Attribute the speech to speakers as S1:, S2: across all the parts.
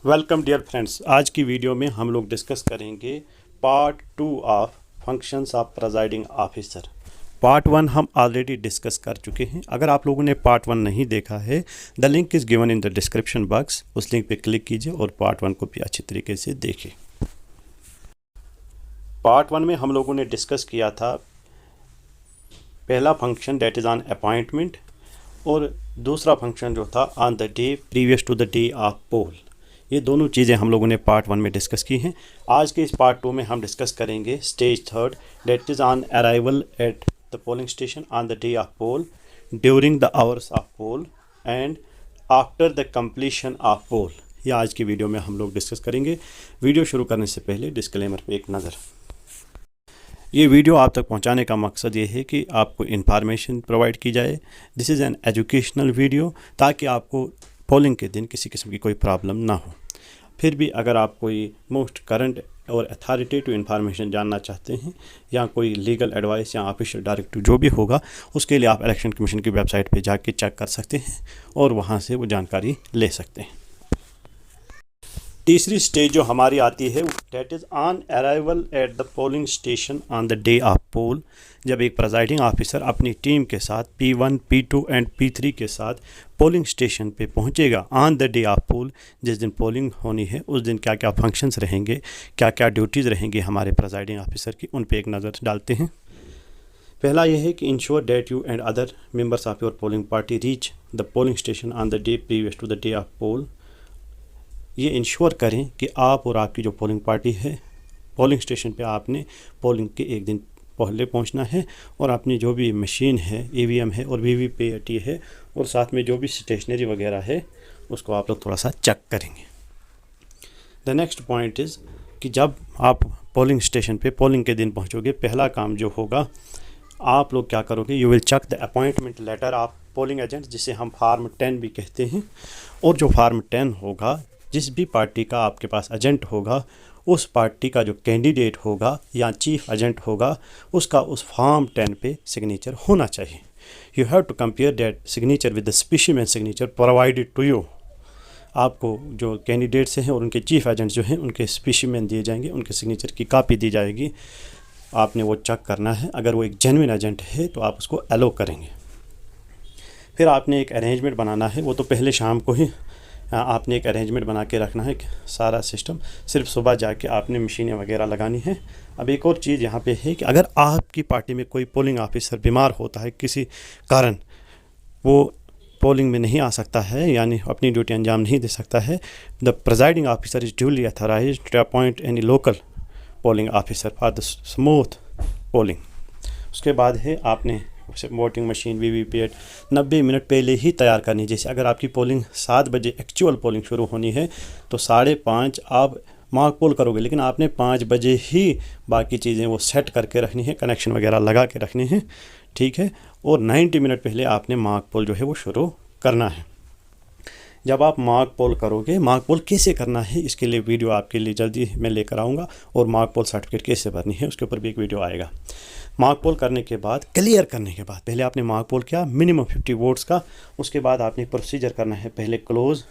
S1: Welcome dear friends. आज की video में हम लोग डिस्कस करेंगे part 2 of functions of presiding officer. Part 1 हम ऑलरेडी डिस्कस कर चुके हैं। अगर आप लोगों ने पार्ट 1 नहीं देखा है, the link is given in the description box. उस लिंक पे क्लिक कीजिए और पार्ट 1 को भी अच्छी तरीके से देखिए। पार्ट 1 में हम लोगों ने डिस्कस किया था पहला function that is on appointment, और दूसरा फंक्शन जो था on the day previous to the day of poll. ये दोनों चीज़ें हम लोगों ने पार्ट 1 में डिस्कस की हैं। आज के इस पार्ट 2 में हम डिस्कस करेंगे stage third that is on arrival at the polling station on the day of poll, during the hours of poll and after the completion of poll. ये आज की वीडियो में हम लोग डिस्कस करेंगे। वीडियो शुरू करने से पहले डिस्क्लेमर पे एक नज़र। ये वीडियो आप तक पहुंचाने का मकसद ये है कि आपको इन्फॉर्मेशन प्रोवाइड की जाए। This is an educational video, ताकि आपको पोलिंग के दिन किसी किस्म की कोई प्रॉब्लम ना हो। फिर भी अगर आप कोई मोस्ट करंट और अथॉरिटेटिव इन्फॉर्मेशन जानना चाहते हैं, या कोई लीगल एडवाइस या ऑफिशियल डायरेक्टिव जो भी होगा, उसके लिए आप इलेक्शन कमीशन की वेबसाइट पे जाके चेक कर सकते हैं और वहाँ से वो जानकारी ले सकते हैं। तीसरी स्टेज जो हमारी आती है that is on arrival at the polling station on the day of poll. जब एक प्रिजाइडिंग ऑफिसर अपनी टीम के साथ P1, P2 एंड P3 के साथ पोलिंग स्टेशन पे पहुंचेगा ऑन द डे ऑफ पोल, जिस दिन पोलिंग होनी है उस दिन क्या क्या फंक्शंस रहेंगे, क्या क्या ड्यूटीज़ रहेंगी हमारे प्रिजाइडिंग ऑफिसर की, उन पे एक नज़र डालते हैं। पहला यह है कि ensure that you and other members of your polling party reach the polling station on the day previous to the day of poll. ये इंश्योर करें कि आप और आपकी जो पोलिंग पार्टी है, पोलिंग स्टेशन पे आपने पोलिंग के एक दिन पहले पहुंचना है, और अपनी जो भी मशीन है, EVM है और VVPAT है, और साथ में जो भी स्टेशनरी वगैरह है उसको आप लोग थोड़ा सा चेक करेंगे। द नेक्स्ट पॉइंट इज़ कि जब आप पोलिंग स्टेशन पे पोलिंग के दिन पहुंचोगे, पहला काम जो होगा, आप लोग क्या करोगे, you will check the appointment letter of polling agent, जिसे हम फार्म 10 भी कहते हैं। और जो फार्म 10 होगा, जिस भी पार्टी का आपके पास एजेंट होगा, उस पार्टी का जो कैंडिडेट होगा या चीफ एजेंट होगा, उसका उस फॉर्म 10 पे सिग्नेचर होना चाहिए। You have to compare that signature with the specimen signature provided to you. आपको जो कैंडिडेट्स हैं और उनके चीफ एजेंट्स जो हैं, उनके स्पेसिमेन दिए जाएंगे, उनके सिग्नेचर की कॉपी दी जाएगी। आपने वो चेक करना है। अगर वो एक जेन्युइन एजेंट है तो आप उसको एलो करेंगे। फिर आपने एक अरेंजमेंट बनाना है। वो तो पहले शाम को ही आपने एक अरेंजमेंट बना के रखना है, सारा सिस्टम। सिर्फ सुबह जाके आपने मशीनें वगैरह लगानी है। अब एक और चीज़ यहाँ पे है कि अगर आपकी पार्टी में कोई पोलिंग ऑफिसर बीमार होता है, किसी कारण वो पोलिंग में नहीं आ सकता है, यानी अपनी ड्यूटी अंजाम नहीं दे सकता है, the presiding officer is duly authorized to appoint any local polling officer for the smooth polling. उसके बाद है आपने वोटिंग मशीन VVPAT 90 मिनट पहले ही तैयार करनी। जैसे अगर आपकी पोलिंग 7 बजे एक्चुअल पोलिंग शुरू होनी है, तो 5:30 आप मॉक पोल करोगे, लेकिन आपने 5 बजे ही बाकी चीज़ें वो सेट करके रखनी है, कनेक्शन वगैरह लगा के रखने हैं, ठीक है। और 90 मिनट पहले आपने मॉक पोल जो है वो शुरू करना है। जब आप मॉक पोल करोगे, मॉक पोल कैसे करना है इसके लिए वीडियो आपके लिए जल्दी मैं लेकर आऊँगा, और मॉक पोल सर्टिफिकेट कैसे भरनी है उसके ऊपर भी एक वीडियो आएगा। मॉक पोल करने के बाद, क्लियर करने के बाद, पहले आपने मॉक पोल किया मिनिमम 50 वोट्स का, उसके बाद आपने प्रोसीजर करना है, पहले क्लोज़,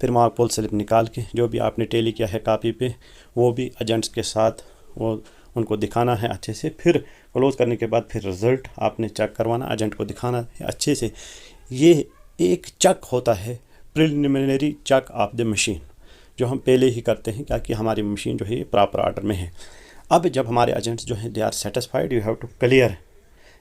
S1: फिर मॉक पोल स्लिप निकाल के जो भी आपने टेली किया है कॉपी पे, वो भी एजेंट्स के साथ वो उनको दिखाना है अच्छे से। फिर क्लोज़ करने के बाद फिर रिज़ल्ट आपने चेक करवाना, एजेंट को दिखाना है अच्छे से। ये एक चेक होता है, preliminary check of the machine, जो हम पहले ही करते हैं, ताकि हमारी मशीन जो है प्रॉपर ऑर्डर में है। अब जब हमारे एजेंट्स जो हैं they are satisfied, you have to clear.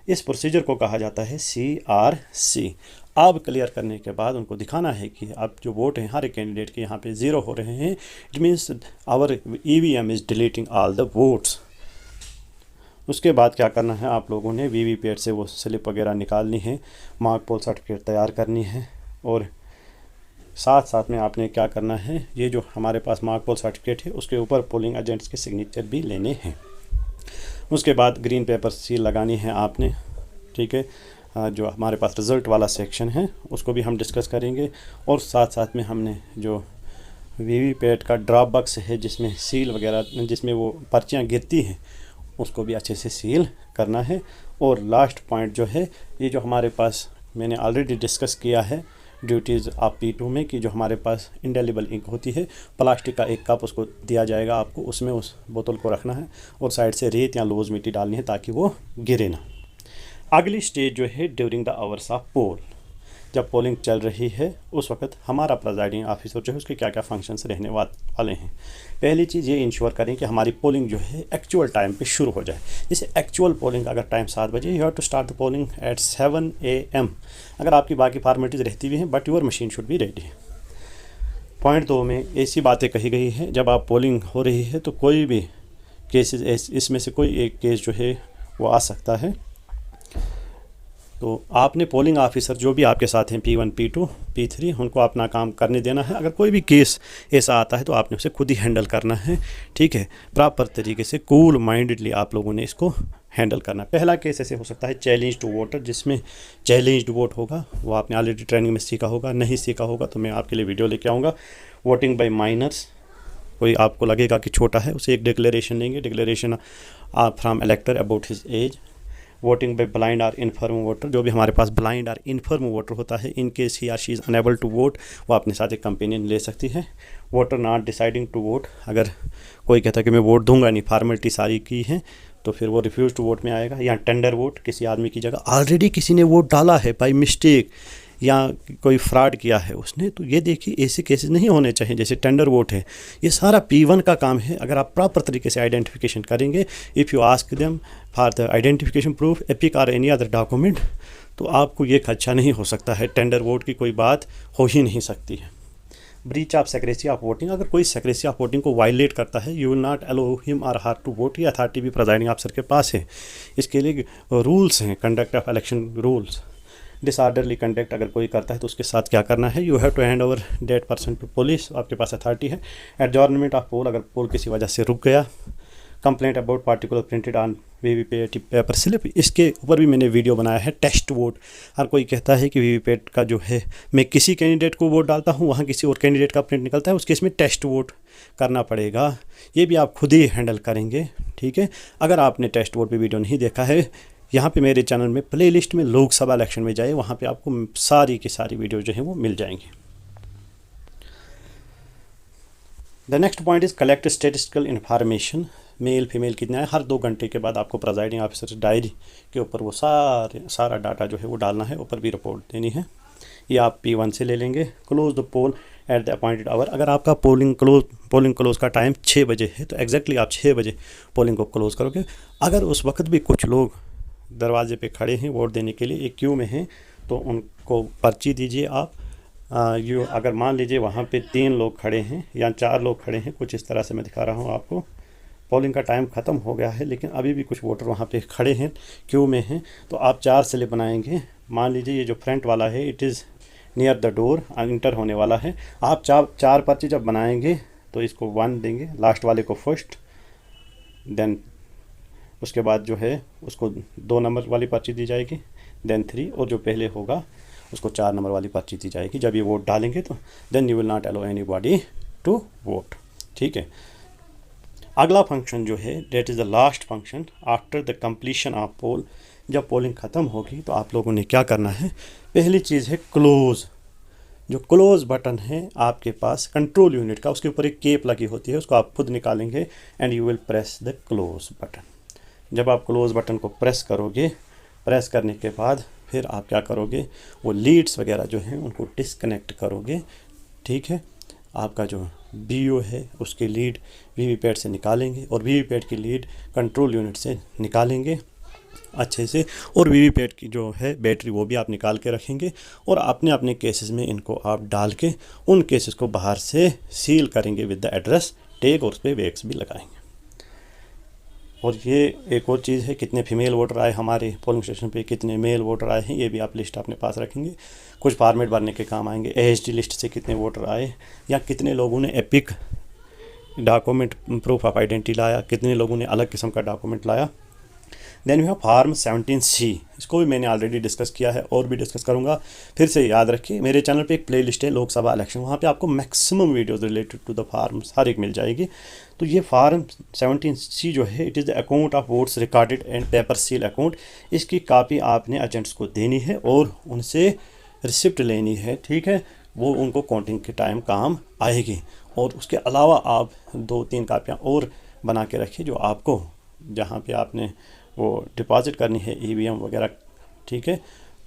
S1: इस प्रोसीजर को कहा जाता है CRC। अब क्लियर करने के बाद उनको दिखाना है कि अब जो वोट हैं हर एक कैंडिडेट के यहाँ पे 0 हो रहे हैं, it means our EVM is deleting all the votes. उसके बाद क्या करना है, आप लोगों ने VVPAT से वो स्लिप वगैरह निकालनी है, मॉक पोल सर्टिफिकेट तैयार करनी है, और साथ साथ में आपने क्या करना है, ये जो हमारे पास मॉक पोल सर्टिफिकेट है उसके ऊपर पोलिंग एजेंट्स के सिग्नेचर भी लेने हैं। उसके बाद ग्रीन पेपर सील लगानी है आपने, ठीक है। जो हमारे पास रिज़ल्ट वाला सेक्शन है उसको भी हम डिस्कस करेंगे, और साथ साथ में हमने जो VVPAT का ड्रॉप बॉक्स है जिसमें सील वगैरह, जिसमें वो पर्चियाँ गिरती हैं, उसको भी अच्छे से सील करना है। और लास्ट पॉइंट जो है, ये जो हमारे पास मैंने ऑलरेडी डिस्कस किया है, ड्यूटीज़ ऑफ P2 में कि जो हमारे पास इंडेलिबल इंक होती है, प्लास्टिक का एक कप उसको दिया जाएगा आपको, उसमें उस बोतल को रखना है और साइड से रेत या लूज मिट्टी डालनी है ताकि वो गिरे ना। अगली स्टेज जो है during the hours of poll, जब पोलिंग चल रही है उस वक्त हमारा प्रिजाइडिंग ऑफिसर जो है उसके क्या क्या फंक्शंस रहने वाले हैं। पहली चीज़ ये इंश्योर करें कि हमारी पोलिंग जो है एक्चुअल टाइम पे शुरू हो जाए। जैसे एक्चुअल पोलिंग अगर टाइम 7 बजे, you have to start the polling at 7 AM। अगर आपकी बाकी फॉर्मेलिटीज़ रहती भी हैं but your machine should be ready. Point 2 में ऐसी बातें कही गई है, जब आप पोलिंग हो रही है तो कोई भी केसेस, इसमें से कोई एक केस जो है वो आ सकता है। तो आपने पोलिंग ऑफिसर जो भी आपके साथ हैं P1, P2, P3, उनको अपना काम करने देना है। अगर कोई भी केस ऐसा आता है तो आपने उसे खुद ही हैंडल करना है, ठीक है। प्रॉपर तरीके से कूल माइंडेडली आप लोगों ने इसको हैंडल करना। पहला केस ऐसे हो सकता है चैलेंज टू वोटर, जिसमें चैलेंज टू वोट होगा, वो आपने ऑलरेडी ट्रेनिंग में सीखा होगा। नहीं सीखा होगा तो मैं आपके लिए वीडियो लेके आऊँगा। वोटिंग बाई माइनर्स, कोई आपको लगेगा कि छोटा है उसे एक डिक्लेरेशन देंगे, declaration from elector about his age. Voting by blind और इन्फर्म वोटर, जो भी हमारे पास ब्लाइंड और इन्फर्म वोटर होता है, in case he or she is unable to vote, वो अपने साथ एक कंपेनियन ले सकती है। Voter not deciding to vote, अगर कोई कहता है कि मैं वोट दूंगा नहीं, फॉर्मेलिटी सारी की है, तो फिर वो रिफ्यूज़ टू वोट में आएगा। या टेंडर वोट, किसी आदमी की जगह ऑलरेडी किसी ने वोट डाला है बाई मिस्टेक या कोई फ्रॉड किया है उसने, तो ये देखिए ऐसे केसेस नहीं होने चाहिए। जैसे टेंडर वोट है, ये सारा P1 का काम है। अगर आप प्रॉपर तरीके से आइडेंटिफिकेशन करेंगे, if you ask them for the identification proof, epic और एनी अदर डॉक्यूमेंट, तो आपको ये खदशा नहीं हो सकता है। टेंडर वोट की कोई बात हो ही नहीं सकती है। Breach of secrecy of voting, अगर कोई सेक्रेसी ऑफ वोटिंग को वायलेट करता है, you will not allow him or her to vote. ये अथॉरिटी भी प्रिजाइडिंग ऑफिसर के पास है। इसके लिए रूल्स हैं, conduct of election rules. Disorderly conduct अगर कोई करता है तो उसके साथ क्या करना है, you have to hand over that person to police, आपके पास अथॉरिटी है। एडजॉर्नमेंट ऑफ पोल, अगर पोल किसी वजह से रुक गया। Complaint about particular printed on VVPAT paper slip, इसके ऊपर भी मैंने वीडियो बनाया है। टेस्ट वोट, हर कोई कहता है कि वीवीपैट का जो है, मैं किसी कैंडिडेट को वोट डालता हूँ, वहाँ किसी और कैंडिडेट का प्रिंट निकलता है, उस केस में टेस्ट वोट करना पड़ेगा। ये भी आप खुद ही हैंडल करेंगे, ठीक है। अगर आपने टेस्ट वोट पर वीडियो नहीं देखा है, यहाँ पे मेरे चैनल में प्लेलिस्ट में लोकसभा इलेक्शन में जाए, वहाँ पे आपको सारी की सारी वीडियो जो है वो मिल जाएंगी। The next point is collect statistical information, male female कितना है। हर 2 घंटे के बाद आपको प्रिजाइडिंग ऑफिसर डायरी के ऊपर वो सारा डाटा जो है वो डालना है, ऊपर भी रिपोर्ट देनी है। ये आप P1 से ले लेंगे। Close the poll at the appointed hour, अगर आपका पोलिंग क्लोज का टाइम 6 बजे है तो एग्जैक्टली आप 6 बजे पोलिंग को क्लोज़ करोगे। अगर उस वक्त भी कुछ लोग दरवाजे पे खड़े हैं वोट देने के लिए, एक क्यू में हैं, तो उनको पर्ची दीजिए आप। अगर मान लीजिए वहाँ पे 3 लोग खड़े हैं या 4 लोग खड़े हैं, कुछ इस तरह से मैं दिखा रहा हूँ आपको। पोलिंग का टाइम ख़त्म हो गया है लेकिन अभी भी कुछ वोटर वहाँ पे खड़े हैं, क्यू में हैं, तो आप 4 स्लिप बनाएंगे। मान लीजिए ये जो फ्रंट वाला है, it is near the door, inter होने वाला है। आप 4 पर्ची जब बनाएंगे तो इसको 1 देंगे, लास्ट वाले को फर्स्ट, देन उसके बाद जो है उसको 2 नंबर वाली पर्ची दी जाएगी, देन 3, और जो पहले होगा उसको 4 नंबर वाली पर्ची दी जाएगी। जब ये वोट डालेंगे तो then you will not allow anybody to vote, ठीक है। अगला फंक्शन जो है, that is the last function after the completion of poll. जब पोलिंग ख़त्म होगी तो आप लोगों ने क्या करना है, पहली चीज़ है क्लोज़। जो क्लोज़ बटन है आपके पास कंट्रोल यूनिट का, उसके ऊपर एक केप लगी होती है, उसको आप खुद निकालेंगे and you will press the close button. जब आप क्लोज़ बटन को प्रेस करोगे, प्रेस करने के बाद फिर आप क्या करोगे, वो लीड्स वगैरह जो हैं उनको डिस्कनेक्ट करोगे, ठीक है। आपका जो BO है उसकी लीड वीवीपैट से निकालेंगे और वीवीपैट की लीड कंट्रोल यूनिट से निकालेंगे अच्छे से, और वीवीपैट की जो है बैटरी वो भी आप निकाल के रखेंगे और अपने अपने केसेस में इनको आप डाल के उन केसेस को बाहर से सील करेंगे विद द एड्रेस टैग, और उस पर वैक्स भी लगाएंगे। और ये एक और चीज़ है, कितने फीमेल वोटर आए हमारे पोलिंग स्टेशन पे, कितने मेल वोटर आए हैं, ये भी आप लिस्ट अपने पास रखेंगे। कुछ फॉर्मेट भरने के काम आएंगे। AHD लिस्ट से कितने वोटर आए, या कितने लोगों ने epic document proof of identity लाया, कितने लोगों ने अलग किस्म का डॉक्यूमेंट लाया। Then we have form 17C, इसको भी मैंने ऑलरेडी डिस्कस किया है और भी डिस्कस करूंगा। फिर से याद रखिए, मेरे चैनल पे एक प्लेलिस्ट है लोकसभा इलेक्शन, वहाँ पे आपको maximum videos related to the forms हर एक मिल जाएगी। तो ये फॉर्म 17C जो है, it is the account of votes recorded and paper seal account. इसकी कापी आपने एजेंट्स को देनी है और उनसे रिसिप्ट लेनी है, ठीक है, वो उनको काउंटिंग के टाइम काम आएगी। और उसके अलावा आप 2-3 कापियाँ और बना के रखिए जो आपको जहाँ पे आपने वो डिपॉज़िट करनी है EVM वगैरह, ठीक है,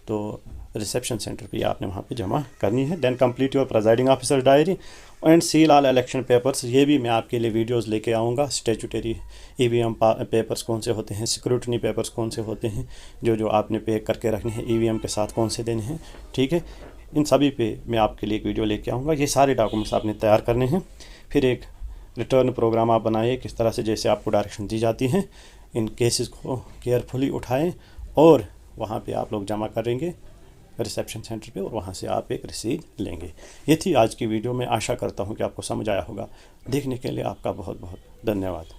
S1: तो रिसेप्शन सेंटर पे आपने वहाँ पे जमा करनी है। Then complete your presiding officer diary and seal all election papers. ये भी मैं आपके लिए वीडियोस लेके आऊँगा। स्टेचुटरी EVM पेपर्स कौन से होते हैं, सिक्योरिटी पेपर्स कौन से होते हैं, जो आपने पे करके रखने हैं, EVM के साथ कौन से देने हैं, ठीक है, इन सभी पे मैं आपके लिए एक वीडियो लेके आऊँगा। ये सारे डॉक्यूमेंट्स आपने तैयार करने हैं। फिर एक रिटर्न प्रोग्राम आप बनाइए किस तरह से, जैसे आपको डायरेक्शन दी जाती हैं, इन केसेस को केयरफुली उठाएं और वहाँ पे आप लोग जमा करेंगे रिसेप्शन सेंटर पे और वहाँ से आप एक रसीद लेंगे। ये थी आज की वीडियो। मैं आशा करता हूँ कि आपको समझ आया होगा। देखने के लिए आपका बहुत बहुत धन्यवाद।